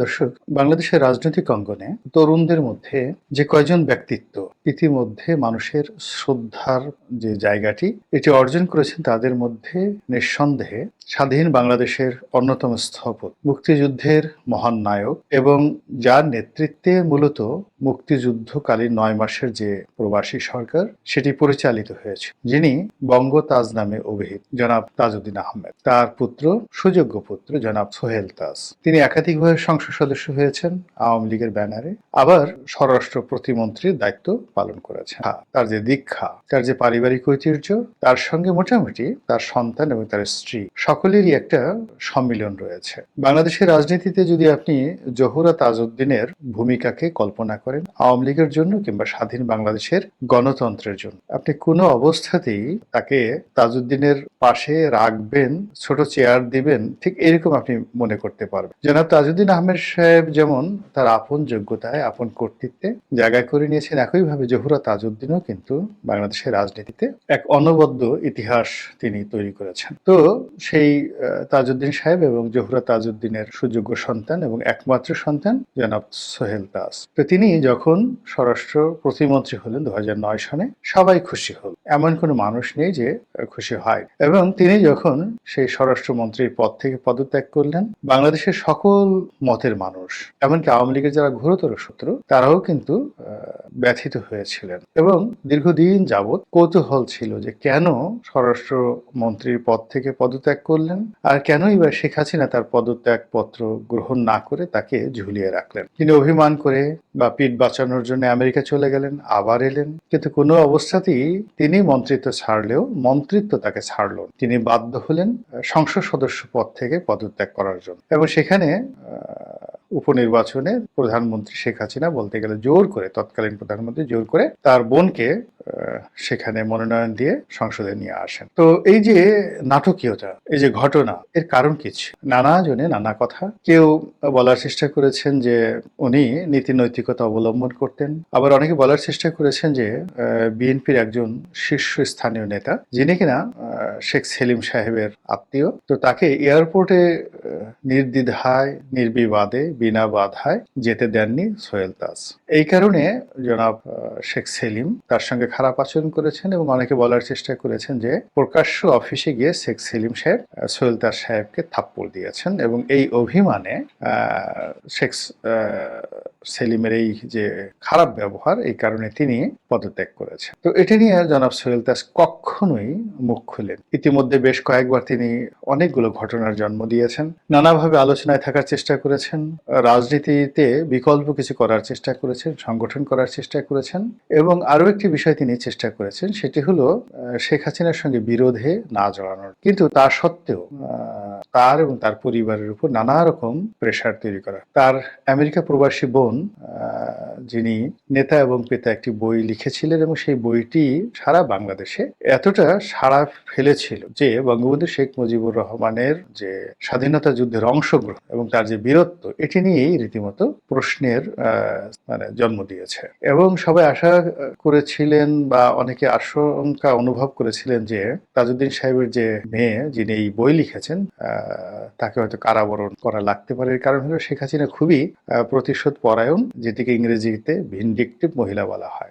দর্শক, বাংলাদেশের রাজনৈতিক অঙ্গনে তরুণদের মধ্যে যে কয়জন ব্যক্তিত্ব ইতিমধ্যে মানুষের শ্রদ্ধার যে জায়গাটি এটি অর্জন করেছেন তাদের মধ্যে নিঃসন্দেহে স্বাধীন বাংলাদেশের অন্যতম স্থপতি, মুক্তিযুদ্ধের মহান নায়ক এবং যার নেতৃত্বে মূলত মুক্তিযুদ্ধকালীন ৯ মাসের যে প্রবাসী সরকার সেটি পরিচালিত হয়েছে, যিনি বঙ্গ তাজ নামে অভিহিত জনাব তাজউদ্দিন আহমেদ। তার পুত্র, সুযোগ্য পুত্র জনাব সোহেল তাজ। তিনি একাধিকভাবে সংসদ সদস্য হয়েছেন আওয়ামী লীগের ব্যানারে, আবার স্বরাষ্ট্র প্রতিমন্ত্রীর দায়িত্ব পালন করেছেন। তার যে দীক্ষা, তার যে পারিবারিক ঐতিহ্য, তার সঙ্গে মোটামুটি তার সন্তান এবং তার স্ত্রী সকলেরই একটা সম্মিলন রয়েছে। বাংলাদেশের রাজনীতিতে যদি আপনি জহুরা তাজউদ্দিনের ভূমিকাকে কল্পনা করেন আওয়ামী লীগের জন্য কিংবা স্বাধীন বাংলাদেশের গণতন্ত্রের জন্য, আপনি কোনো অবস্থাতেই তাকে তাজউদ্দিনের পাশে রাখবেন, ছোট চেয়ার দিবেন, ঠিক এরকম আপনি মনে করতে পারবেন। জনাব তাজউদ্দিন আহমেদ সাহেব যেমন তার আপন যোগ্যতায়, আপন কর্তৃত্বে জায়গা করে নিয়েছেন, একইভাবে জহুরা তাজউদ্দিনও কিন্তু বাংলাদেশের রাজনীতিতে এক অনবদ্য ইতিহাস তিনি তৈরি করেছেন। তো সেই তাজউদ্দিন সাহেব এবং জহুরা তাজউদ্দিনের সুযোগ্য সন্তান এবং একমাত্র সন্তান জনাব সোহেল তাজ। তো তিনি যখন স্বরাষ্ট্র প্রতিমন্ত্রী হলেন 2009 সনে, সবাই খুশি হল, এমন কোনো মানুষ নেই যে খুশি হয়। এবং তিনি যখন সেই স্বরাষ্ট্রমন্ত্রীর পদ থেকে পদত্যাগ করলেন, বাংলাদেশের সকল মতের মানুষ, এমনকি আওয়ামী লীগের যারা ঘোরতর শত্রু, তারাও কিন্তু ব্যথিত হয়েছিলেন এবং দীর্ঘদিন যাবৎ কৌতূহল ছিল যে কেন স্বরাষ্ট্রমন্ত্রীর পদ থেকে পদত্যাগ করলেন আর কেনই বা শেখ হাসিনা তার পদত্যাগ পত্র গ্রহণ না করে তাকে ঝুলিয়ে রাখলেন। তিনি অভিমান করে বা পিঠ বাঁচানোর জন্য আমেরিকা চলে গেলেন, আবার এলেন, কিন্তু কোনো অবস্থাতেই তিনি মন্ত্রিত্ব ছাড়লেও মন্ত্রিত্ব তাকে ছাড়ল। তিনি বাধ্য হলেন সংসদ সদস্য পদ থেকে পদত্যাগ করার জন্য এবং সেখানে উপনির্বাচনে প্রধানমন্ত্রী শেখ হাসিনা বলতে গেলে জোর করে, তৎকালীন প্রধানমন্ত্রী জোর করে তার বোনকে সেখানে মনোনয়ন দিয়ে সংসদে নিয়ে আসেন। তো এই যে নাটকীয়তা, এই যে ঘটনা, এর কারণ কিছু নানা জনে নানা কথা। কেউ বলার চেষ্টা করেছেন যে উনি নীতি নৈতিকতা অবলম্বন করতেন, আবার অনেকে বলার চেষ্টা করেছেন যে বিএনপির একজন শীর্ষস্থানীয় নেতা, যিনি কিনা শেখ সেলিম সাহেবের আত্মীয়, তো তাকে এয়ারপোর্টে নির্দ্বিধায়, নির্বিবাদে, বিনা বাধায় যেতে দেননি সোহেল তাজ। এই কারণে জনাব শেখ সেলিম তার সঙ্গে খারাপ আচরণ করেছেন এবং অনেকে বলার চেষ্টা করেছেন যে প্রকাশ্য অফিসে গিয়ে শেখ সেলিম সাহেব সোহেল তাজ সাহেবকে থাপ্পড় দিয়েছেন এবং এই অভিমানে শেখ সেলিমের এই যে খারাপ ব্যবহার, এই কারণে তিনি পদত্যাগ করেছেন। তো এটা নিয়ে জনাব সোহেল তাজ কখনোই মুখ খুলেন। ইতিমধ্যে বেশ কয়েকবার তিনি অনেকগুলো ঘটনার জন্ম দিয়েছেন, নানাভাবে আলোচনায় থাকার চেষ্টা করেছেন, রাজনীতিতে বিকল্প কিছু করার চেষ্টা করেছেন, সংগঠন করার চেষ্টা করেছেন এবং আরো একটি বিষয় তিনি চেষ্টা করেছেন, সেটি হলো শেখ হাসিনার সঙ্গে বিরোধে না জড়ানোর। কিন্তু তা সত্ত্বেও তার এবং তার পরিবারের উপর নানা রকম প্রেশার তৈরি করা। তার আমেরিকা প্রবাসী বোন, যিনি নেতা এবং পিতা, একটি বই লিখেছিলেন এবং সেই বইটি সারা বাংলাদেশে এতটা সাড়া ফেলেছিল যে বঙ্গবন্ধু শেখ মুজিবুর রহমানের যে স্বাধীনতা যুদ্ধের অংশগ্রহণ এবং তার যে বীরত্ব, এটি নিয়েই রীতিমতো প্রশ্নের জন্ম দিয়েছে। এবং সবাই আশা করেছিলেন বা অনেকে আশঙ্কা অনুভব করেছিলেন যে তাজউদ্দিন সাহেবের যে মেয়ে, যিনি এই বই লিখেছেন, তাকে হয়তো কারাবরণ করা লাগতে পারে। এর কারণ হলো শেখ হাসিনা খুবই প্রতিশোধ পরায়ণ, যেটিকে ইংরেজিতে ভিন্ডিকটিভ মহিলা বলা হয়।